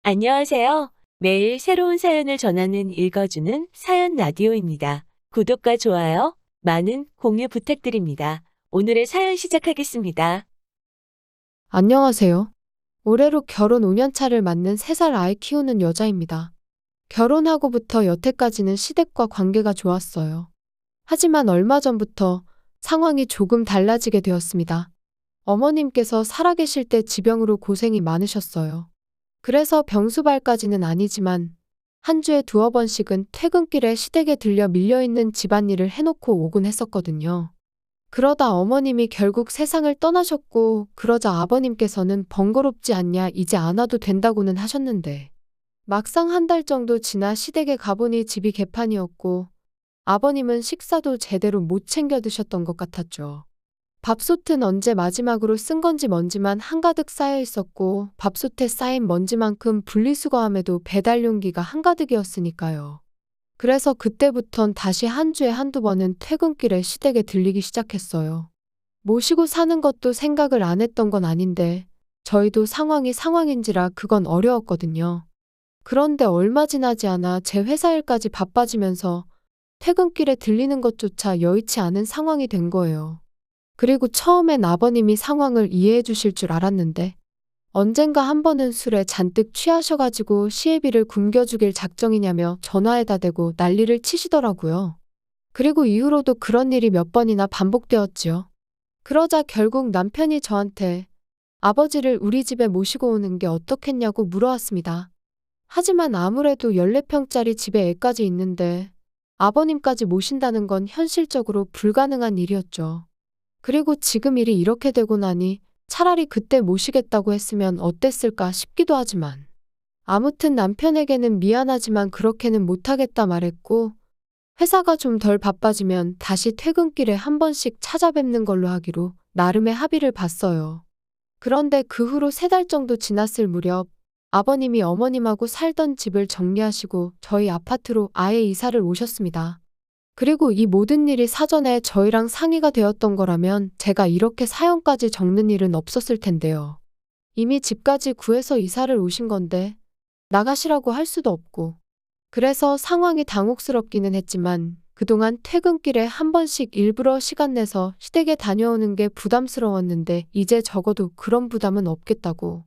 안녕하세요. 매일 새로운 사연을 전하는 읽어주는 사연 라디오입니다. 구독과 좋아요, 많은 공유 부탁드립니다. 오늘의 사연 시작하겠습니다. 안녕하세요. 올해로 결혼 5년 차를 맞는 3살 아이 키우는 여자입니다. 결혼하고부터 여태까지는 시댁과 관계가 좋았어요. 하지만 얼마 전부터 상황이 조금 달라지게 되었습니다. 어머님께서 살아계실 때 지병으로 고생이 많으셨어요. 그래서 병수발까지는 아니지만 한 주에 두어 번씩은 퇴근길에 시댁에 들려 밀려있는 집안일을 해놓고 오곤 했었거든요. 그러다 어머님이 결국 세상을 떠나셨고, 그러자 아버님께서는 번거롭지 않냐, 이제 안 와도 된다고는 하셨는데, 막상 한 달 정도 지나 시댁에 가보니 집이 개판이었고, 아버님은 식사도 제대로 못 챙겨 드셨던 것 같았죠. 밥솥은 언제 마지막으로 쓴 건지 먼지만 한가득 쌓여 있었고, 밥솥에 쌓인 먼지만큼 분리수거함에도 배달 용기가 한가득이었으니까요. 그래서 그때부턴 다시 한 주에 한두 번은 퇴근길에 시댁에 들리기 시작했어요. 모시고 사는 것도 생각을 안 했던 건 아닌데, 저희도 상황이 상황인지라 그건 어려웠거든요. 그런데 얼마 지나지 않아 제 회사 일까지 바빠지면서 퇴근길에 들리는 것조차 여의치 않은 상황이 된 거예요. 그리고 처음엔 아버님이 상황을 이해해 주실 줄 알았는데, 언젠가 한 번은 술에 잔뜩 취하셔가지고 시애비를 굶겨주길 작정이냐며 전화에다 대고 난리를 치시더라고요. 그리고 이후로도 그런 일이 몇 번이나 반복되었지요. 그러자 결국 남편이 저한테 아버지를 우리 집에 모시고 오는 게 어떻겠냐고 물어왔습니다. 하지만 아무래도 14평짜리 집에 애까지 있는데 아버님까지 모신다는 건 현실적으로 불가능한 일이었죠. 그리고 지금 일이 이렇게 되고 나니 차라리 그때 모시겠다고 했으면 어땠을까 싶기도 하지만, 아무튼 남편에게는 미안하지만 그렇게는 못하겠다 말했고, 회사가 좀 덜 바빠지면 다시 퇴근길에 한 번씩 찾아뵙는 걸로 하기로 나름의 합의를 봤어요. 그런데 그 후로 3달 정도 지났을 무렵 아버님이 어머님하고 살던 집을 정리하시고 저희 아파트로 아예 이사를 오셨습니다. 그리고 이 모든 일이 사전에 저희랑 상의가 되었던 거라면 제가 이렇게 사연까지 적는 일은 없었을 텐데요. 이미 집까지 구해서 이사를 오신 건데 나가시라고 할 수도 없고. 그래서 상황이 당혹스럽기는 했지만 그동안 퇴근길에 한 번씩 일부러 시간 내서 시댁에 다녀오는 게 부담스러웠는데 이제 적어도 그런 부담은 없겠다고.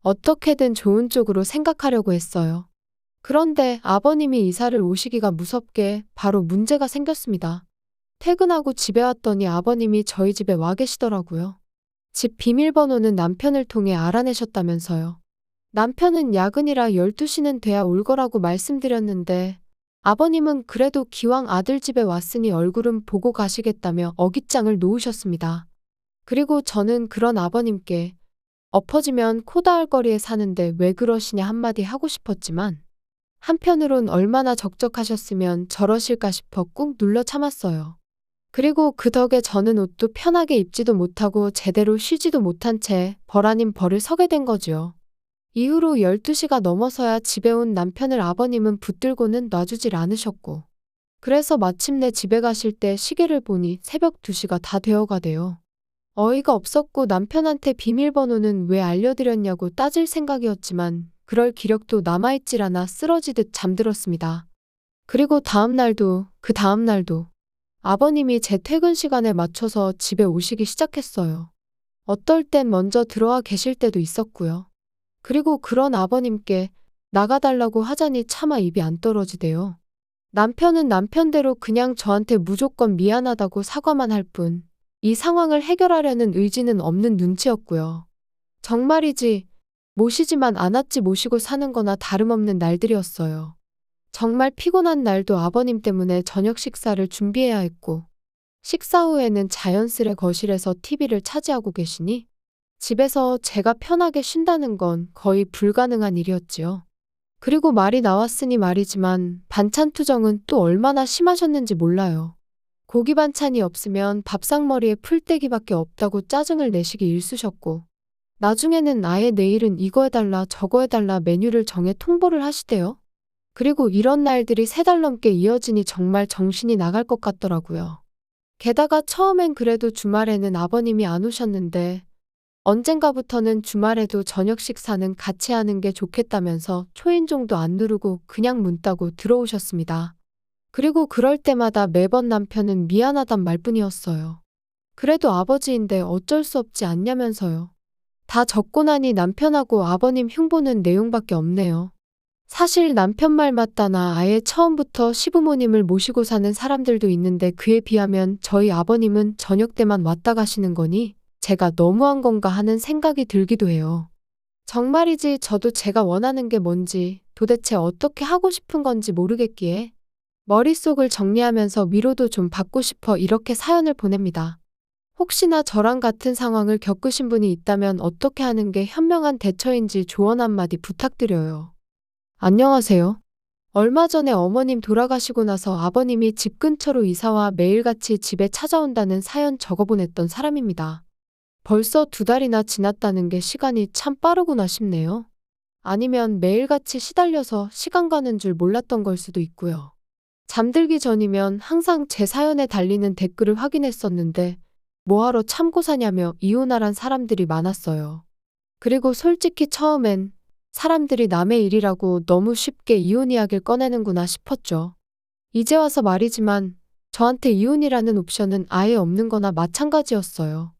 어떻게든 좋은 쪽으로 생각하려고 했어요. 그런데 아버님이 이사를 오시기가 무섭게 바로 문제가 생겼습니다. 퇴근하고 집에 왔더니 아버님이 저희 집에 와 계시더라고요. 집 비밀번호는 남편을 통해 알아내셨다면서요. 남편은 야근이라 12시는 돼야 올 거라고 말씀드렸는데 아버님은 그래도 기왕 아들 집에 왔으니 얼굴은 보고 가시겠다며 어깃장을 놓으셨습니다. 그리고 저는 그런 아버님께 엎어지면 코 닿을 거리에 사는데 왜 그러시냐 한마디 하고 싶었지만 한편으론 얼마나 적적하셨으면 저러실까 싶어 꾹 눌러 참았어요. 그리고 그 덕에 저는 옷도 편하게 입지도 못하고 제대로 쉬지도 못한 채 벌 아닌 벌을 서게 된 거지요. 이후로 12시가 넘어서야 집에 온 남편을 아버님은 붙들고는 놔주질 않으셨고, 그래서 마침내 집에 가실 때 시계를 보니 새벽 2시가 다 되어가대요. 어이가 없었고 남편한테 비밀번호는 왜 알려드렸냐고 따질 생각이었지만 그럴 기력도 남아있질 않아 쓰러지듯 잠들었습니다. 그리고 그 다음 날도 아버님이 제 퇴근 시간에 맞춰서 집에 오시기 시작했어요. 어떨 땐 먼저 들어와 계실 때도 있었고요. 그리고 그런 아버님께 나가달라고 하자니 차마 입이 안 떨어지대요. 남편은 남편대로 그냥 저한테 무조건 미안하다고 사과만 할 뿐, 이 상황을 해결하려는 의지는 없는 눈치였고요. 정말이지, 모시지만 않았지 모시고 사는 거나 다름없는 날들이었어요. 정말 피곤한 날도 아버님 때문에 저녁 식사를 준비해야 했고, 식사 후에는 자연스레 거실에서 TV를 차지하고 계시니 집에서 제가 편하게 쉰다는 건 거의 불가능한 일이었지요. 그리고 말이 나왔으니 말이지만 반찬 투정은 또 얼마나 심하셨는지 몰라요. 고기 반찬이 없으면 밥상머리에 풀떼기밖에 없다고 짜증을 내시기 일쑤셨고, 나중에는 아예 내일은 이거 해달라 저거 해달라 메뉴를 정해 통보를 하시대요. 그리고 이런 날들이 3달 넘게 이어지니 정말 정신이 나갈 것 같더라고요. 게다가 처음엔 그래도 주말에는 아버님이 안 오셨는데 언젠가부터는 주말에도 저녁 식사는 같이 하는 게 좋겠다면서 초인종도 안 누르고 그냥 문 따고 들어오셨습니다. 그리고 그럴 때마다 매번 남편은 미안하단 말뿐이었어요. 그래도 아버지인데 어쩔 수 없지 않냐면서요. 다 적고 나니 남편하고 아버님 흉보는 내용밖에 없네요. 사실 남편 말 맞다나 아예 처음부터 시부모님을 모시고 사는 사람들도 있는데 그에 비하면 저희 아버님은 저녁 때만 왔다 가시는 거니 제가 너무한 건가 하는 생각이 들기도 해요. 정말이지 저도 제가 원하는 게 뭔지 도대체 어떻게 하고 싶은 건지 모르겠기에 머릿속을 정리하면서 위로도 좀 받고 싶어 이렇게 사연을 보냅니다. 혹시나 저랑 같은 상황을 겪으신 분이 있다면 어떻게 하는 게 현명한 대처인지 조언 한마디 부탁드려요. 안녕하세요. 얼마 전에 어머님 돌아가시고 나서 아버님이 집 근처로 이사와 매일같이 집에 찾아온다는 사연 적어보냈던 사람입니다. 벌써 2달이나 지났다는 게 시간이 참 빠르구나 싶네요. 아니면 매일같이 시달려서 시간 가는 줄 몰랐던 걸 수도 있고요. 잠들기 전이면 항상 제 사연에 달리는 댓글을 확인했었는데 뭐하러 참고 사냐며 이혼하란 사람들이 많았어요. 그리고 솔직히 처음엔 사람들이 남의 일이라고 너무 쉽게 이혼 이야기를 꺼내는구나 싶었죠. 이제 와서 말이지만 저한테 이혼이라는 옵션은 아예 없는 거나 마찬가지였어요.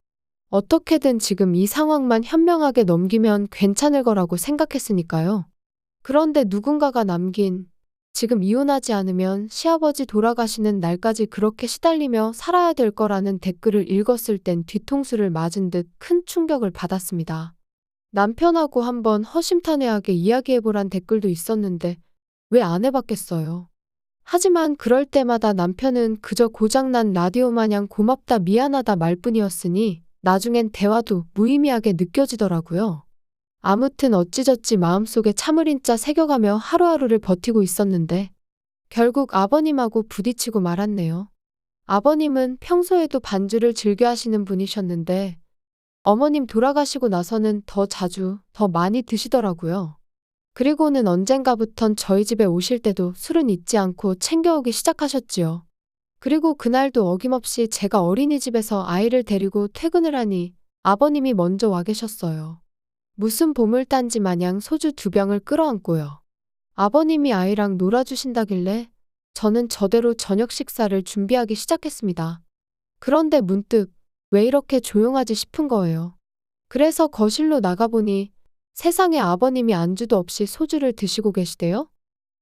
어떻게든 지금 이 상황만 현명하게 넘기면 괜찮을 거라고 생각했으니까요. 그런데 누군가가 남긴 지금 이혼하지 않으면 시아버지 돌아가시는 날까지 그렇게 시달리며 살아야 될 거라는 댓글을 읽었을 땐 뒤통수를 맞은 듯 큰 충격을 받았습니다. 남편하고 한번 허심탄회하게 이야기해보란 댓글도 있었는데 왜 안 해봤겠어요. 하지만 그럴 때마다 남편은 그저 고장난 라디오 마냥 고맙다 미안하다 말뿐이었으니 나중엔 대화도 무의미하게 느껴지더라고요. 아무튼 어찌저찌 마음속에 참을인자 새겨가며 하루하루를 버티고 있었는데 결국 아버님하고 부딪히고 말았네요. 아버님은 평소에도 반주를 즐겨 하시는 분이셨는데 어머님 돌아가시고 나서는 더 자주, 더 많이 드시더라고요. 그리고는 언젠가부턴 저희 집에 오실 때도 술은 잊지 않고 챙겨오기 시작하셨지요. 그리고 그날도 어김없이 제가 어린이집에서 아이를 데리고 퇴근을 하니 아버님이 먼저 와 계셨어요. 무슨 보물단지 마냥 소주 2병을 끌어안고요. 아버님이 아이랑 놀아주신다길래 저는 저대로 저녁 식사를 준비하기 시작했습니다. 그런데 문득 왜 이렇게 조용하지 싶은 거예요. 그래서 거실로 나가보니 세상에 아버님이 안주도 없이 소주를 드시고 계시대요.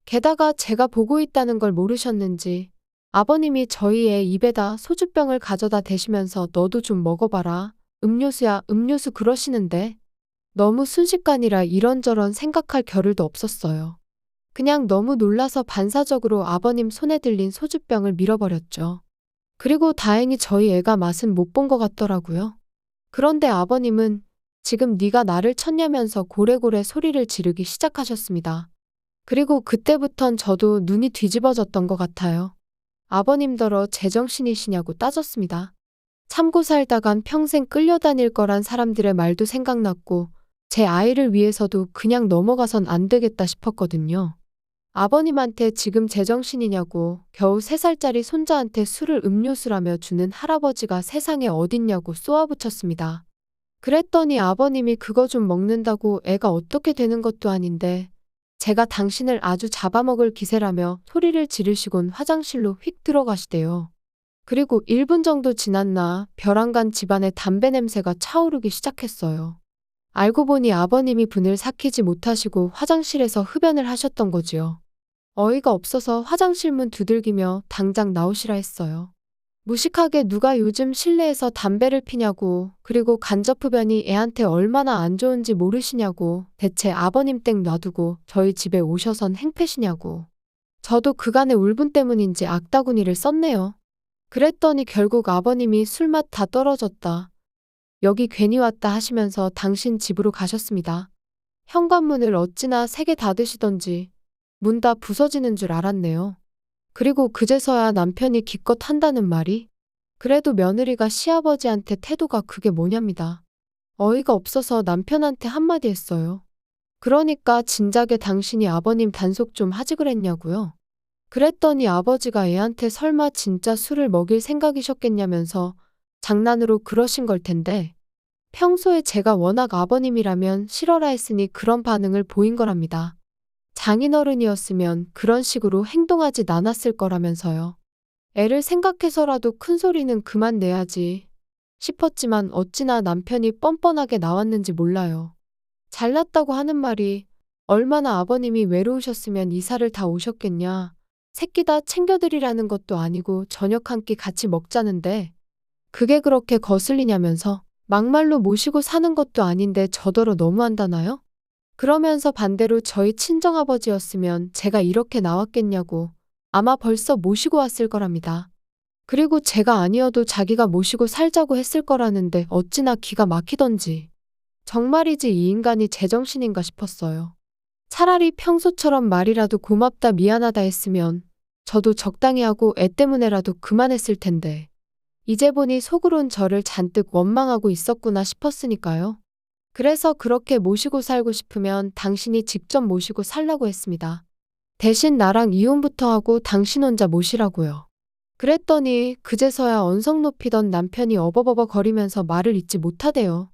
게다가 제가 보고 있다는 걸 모르셨는지 아버님이 저희 애 입에다 소주병을 가져다 대시면서 너도 좀 먹어봐라. 음료수야 음료수 그러시는데 너무 순식간이라 이런저런 생각할 겨를도 없었어요. 그냥 너무 놀라서 반사적으로 아버님 손에 들린 소주병을 밀어버렸죠. 그리고 다행히 저희 애가 맛은 못 본 것 같더라고요. 그런데 아버님은 지금 네가 나를 쳤냐면서 고래고래 소리를 지르기 시작하셨습니다. 그리고 그때부턴 저도 눈이 뒤집어졌던 것 같아요. 아버님더러 제정신이시냐고 따졌습니다. 참고 살다간 평생 끌려다닐 거란 사람들의 말도 생각났고 제 아이를 위해서도 그냥 넘어가선 안 되겠다 싶었거든요. 아버님한테 지금 제정신이냐고 겨우 3살짜리 손자한테 술을 음료수라며 주는 할아버지가 세상에 어딨냐고 쏘아붙였습니다. 그랬더니 아버님이 그거 좀 먹는다고 애가 어떻게 되는 것도 아닌데 제가 당신을 아주 잡아먹을 기세라며 소리를 지르시곤 화장실로 휙 들어가시대요. 그리고 1분 정도 지났나 벼랑간 집안에 담배 냄새가 차오르기 시작했어요. 알고 보니 아버님이 분을 삭히지 못하시고 화장실에서 흡연을 하셨던 거지요. 어이가 없어서 화장실 문 두들기며 당장 나오시라 했어요. 무식하게 누가 요즘 실내에서 담배를 피냐고 그리고 간접 흡연이 애한테 얼마나 안 좋은지 모르시냐고 대체 아버님 땡 놔두고 저희 집에 오셔선 행패시냐고. 저도 그간의 울분 때문인지 악다구니를 썼네요. 그랬더니 결국 아버님이 술맛 다 떨어졌다. 여기 괜히 왔다 하시면서 당신 집으로 가셨습니다. 현관문을 어찌나 3개 닫으시던지 문 다 부서지는 줄 알았네요. 그리고 그제서야 남편이 기껏 한다는 말이 그래도 며느리가 시아버지한테 태도가 그게 뭐냐입니다. 어이가 없어서 남편한테 한마디 했어요. 그러니까 진작에 당신이 아버님 단속 좀 하지 그랬냐고요. 그랬더니 아버지가 애한테 설마 진짜 술을 먹일 생각이셨겠냐면서 장난으로 그러신 걸 텐데 평소에 제가 워낙 아버님이라면 싫어라 했으니 그런 반응을 보인 거랍니다. 장인어른이었으면 그런 식으로 행동하지 않았을 거라면서요. 애를 생각해서라도 큰 소리는 그만 내야지 싶었지만 어찌나 남편이 뻔뻔하게 나왔는지 몰라요. 잘났다고 하는 말이 얼마나 아버님이 외로우셨으면 이사를 다 오셨겠냐. 새끼 다 챙겨드리라는 것도 아니고 저녁 한 끼 같이 먹자는데 그게 그렇게 거슬리냐면서 막말로 모시고 사는 것도 아닌데 저더러 너무한다나요? 그러면서 반대로 저희 친정아버지였으면 제가 이렇게 나왔겠냐고 아마 벌써 모시고 왔을 거랍니다. 그리고 제가 아니어도 자기가 모시고 살자고 했을 거라는데 어찌나 기가 막히던지. 정말이지 이 인간이 제정신인가 싶었어요. 차라리 평소처럼 말이라도 고맙다 미안하다 했으면 저도 적당히 하고 애 때문에라도 그만했을 텐데. 이제 보니 속으론 저를 잔뜩 원망하고 있었구나 싶었으니까요. 그래서 그렇게 모시고 살고 싶으면 당신이 직접 모시고 살라고 했습니다. 대신 나랑 이혼부터 하고 당신 혼자 모시라고요. 그랬더니 그제서야 언성 높이던 남편이 어버버버 거리면서 말을 잇지 못하대요.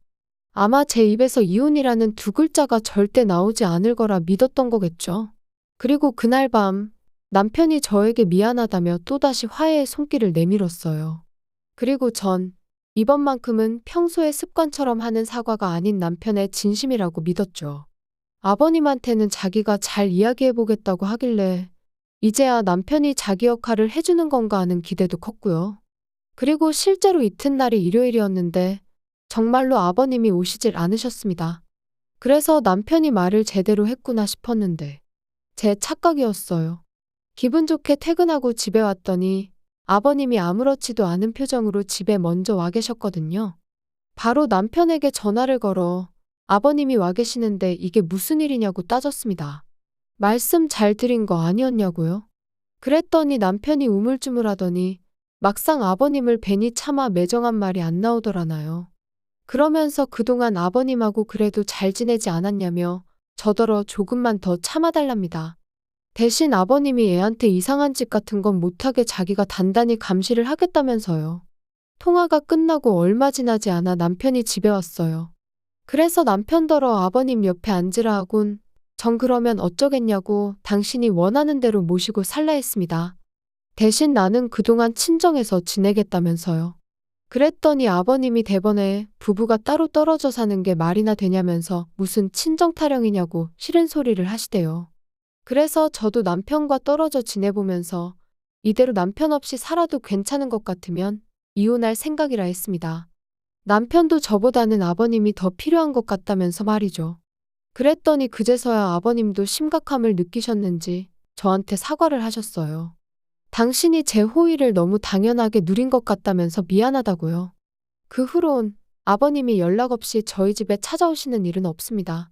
아마 제 입에서 이혼이라는 두 글자가 절대 나오지 않을 거라 믿었던 거겠죠. 그리고 그날 밤 남편이 저에게 미안하다며 또다시 화해의 손길을 내밀었어요. 그리고 전 이번만큼은 평소의 습관처럼 하는 사과가 아닌 남편의 진심이라고 믿었죠. 아버님한테는 자기가 잘 이야기해보겠다고 하길래 이제야 남편이 자기 역할을 해주는 건가 하는 기대도 컸고요. 그리고 실제로 이튿날이 일요일이었는데 정말로 아버님이 오시질 않으셨습니다. 그래서 남편이 말을 제대로 했구나 싶었는데 제 착각이었어요. 기분 좋게 퇴근하고 집에 왔더니 아버님이 아무렇지도 않은 표정으로 집에 먼저 와 계셨거든요. 바로 남편에게 전화를 걸어 아버님이 와 계시는데 이게 무슨 일이냐고 따졌습니다. 말씀 잘 드린 거 아니었냐고요? 그랬더니 남편이 우물쭈물하더니 막상 아버님을 뵈니 차마 매정한 말이 안 나오더라나요. 그러면서 그동안 아버님하고 그래도 잘 지내지 않았냐며 저더러 조금만 더 참아달랍니다. 대신 아버님이 애한테 이상한 짓 같은 건 못하게 자기가 단단히 감시를 하겠다면서요. 통화가 끝나고 얼마 지나지 않아 남편이 집에 왔어요. 그래서 남편더러 아버님 옆에 앉으라 하곤 전 그러면 어쩌겠냐고 당신이 원하는 대로 모시고 살라 했습니다. 대신 나는 그동안 친정에서 지내겠다면서요. 그랬더니 아버님이 대번에 부부가 따로 떨어져 사는 게 말이나 되냐면서 무슨 친정 타령이냐고 싫은 소리를 하시대요. 그래서 저도 남편과 떨어져 지내보면서 이대로 남편 없이 살아도 괜찮은 것 같으면 이혼할 생각이라 했습니다. 남편도 저보다는 아버님이 더 필요한 것 같다면서 말이죠. 그랬더니 그제서야 아버님도 심각함을 느끼셨는지 저한테 사과를 하셨어요. 당신이 제 호의를 너무 당연하게 누린 것 같다면서 미안하다고요. 그 후론 아버님이 연락 없이 저희 집에 찾아오시는 일은 없습니다.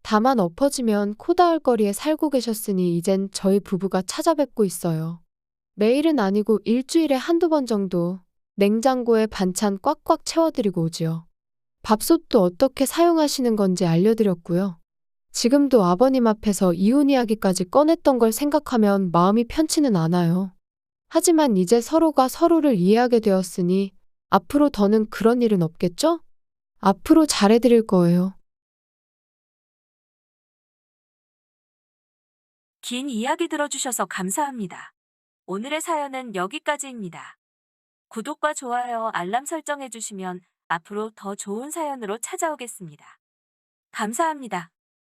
다만 엎어지면 코 닿을 거리에 살고 계셨으니 이젠 저희 부부가 찾아뵙고 있어요. 매일은 아니고 일주일에 한두 번 정도 냉장고에 반찬 꽉꽉 채워드리고 오지요. 밥솥도 어떻게 사용하시는 건지 알려드렸고요. 지금도 아버님 앞에서 이혼 이야기까지 꺼냈던 걸 생각하면 마음이 편치는 않아요. 하지만 이제 서로가 서로를 이해하게 되었으니 앞으로 더는 그런 일은 없겠죠? 앞으로 잘해드릴 거예요. 긴 이야기 들어주셔서 감사합니다. 오늘의 사연은 여기까지입니다. 구독과 좋아요, 알람 설정해주시면 앞으로 더 좋은 사연으로 찾아오겠습니다. 감사합니다.